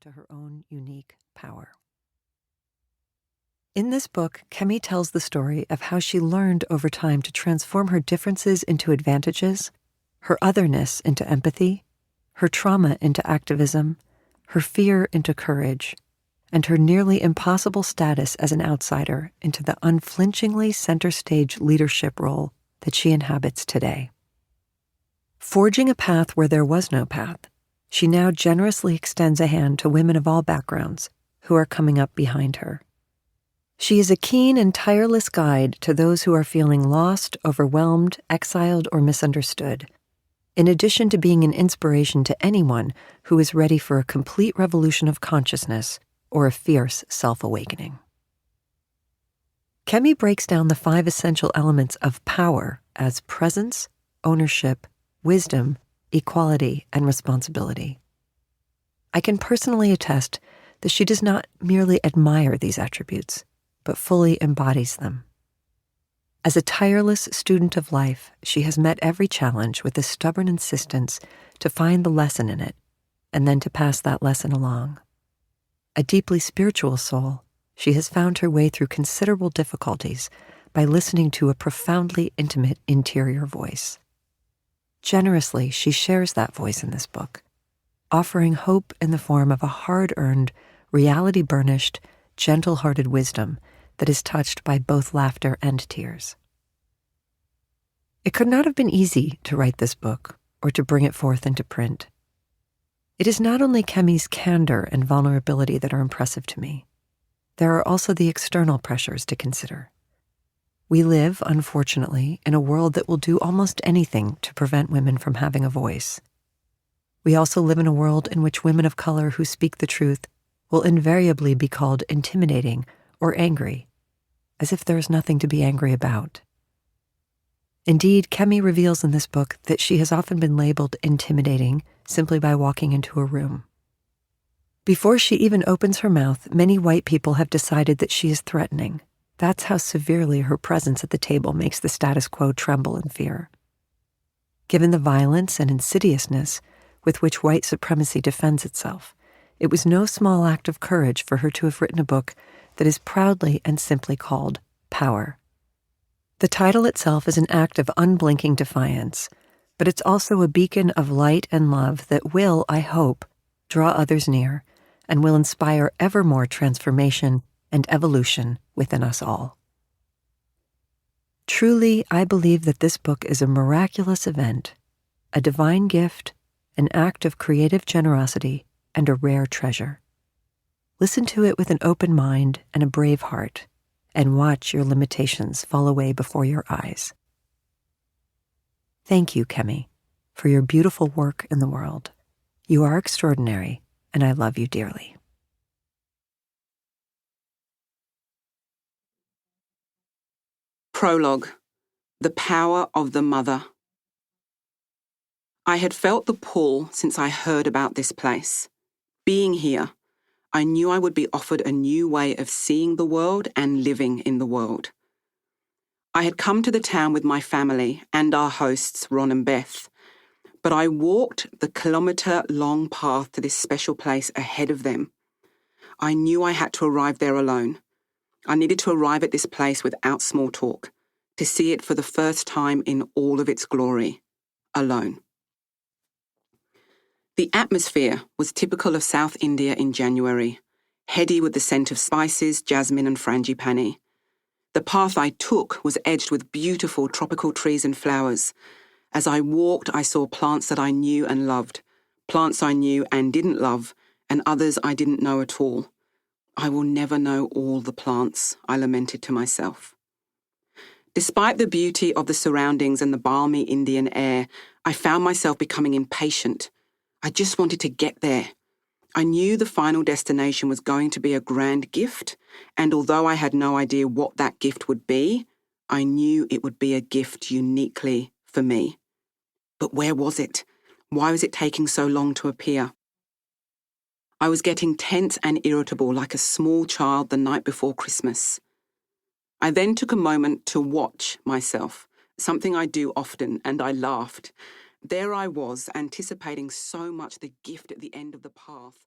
to her own unique power. In this book, Kemi tells the story of how she learned over time to transform her differences into advantages, her otherness into empathy, her trauma into activism, her fear into courage, and her nearly impossible status as an outsider into the unflinchingly center-stage leadership role that she inhabits today. Forging a path where there was no path, she now generously extends a hand to women of all backgrounds who are coming up behind her. She is a keen and tireless guide to those who are feeling lost, overwhelmed, exiled, or misunderstood, in addition to being an inspiration to anyone who is ready for a complete revolution of consciousness or a fierce self-awakening. Kemi breaks down the 5 essential elements of power as presence, ownership, wisdom, equality, and responsibility. I can personally attest that she does not merely admire these attributes, but fully embodies them. As a tireless student of life, she has met every challenge with a stubborn insistence to find the lesson in it, and then to pass that lesson along. A deeply spiritual soul, she has found her way through considerable difficulties by listening to a profoundly intimate interior voice. Generously, she shares that voice in this book, offering hope in the form of a hard-earned, reality-burnished, gentle-hearted wisdom that is touched by both laughter and tears. It could not have been easy to write this book or to bring it forth into print. It is not only Kemi's candor and vulnerability that are impressive to me. There are also the external pressures to consider. We live, unfortunately, in a world that will do almost anything to prevent women from having a voice. We also live in a world in which women of color who speak the truth will invariably be called intimidating or angry, as if there is nothing to be angry about. Indeed, Kemi reveals in this book that she has often been labeled intimidating simply by walking into a room. Before she even opens her mouth, many white people have decided that she is threatening. That's how severely her presence at the table makes the status quo tremble in fear. Given the violence and insidiousness with which white supremacy defends itself, it was no small act of courage for her to have written a book that is proudly and simply called Power. The title itself is an act of unblinking defiance, but it's also a beacon of light and love that will, I hope, draw others near and will inspire ever more transformation and evolution within us all. Truly, I believe that this book is a miraculous event, a divine gift, an act of creative generosity, and a rare treasure. Listen to it with an open mind and a brave heart, and watch your limitations fall away before your eyes. Thank you, Kemi, for your beautiful work in the world. You are extraordinary, and I love you dearly. Prologue: The Power of the Mother. I had felt the pull since I heard about this place. Being here, I knew I would be offered a new way of seeing the world and living in the world. I had come to the town with my family and our hosts, Ron and Beth, but I walked the kilometre-long path to this special place ahead of them. I knew I had to arrive there alone. I needed to arrive at this place without small talk, to see it for the first time in all of its glory, alone. The atmosphere was typical of South India in January, heady with the scent of spices, jasmine and frangipani. The path I took was edged with beautiful tropical trees and flowers. As I walked, I saw plants that I knew and loved, plants I knew and didn't love, and others I didn't know at all. I will never know all the plants, I lamented to myself. Despite the beauty of the surroundings and the balmy Indian air, I found myself becoming impatient. I just wanted to get there. I knew the final destination was going to be a grand gift, and although I had no idea what that gift would be, I knew it would be a gift uniquely for me. But where was it? Why was it taking so long to appear? I was getting tense and irritable like a small child the night before Christmas. I then took a moment to watch myself, something I do often, and I laughed. There I was, anticipating so much the gift at the end of the path,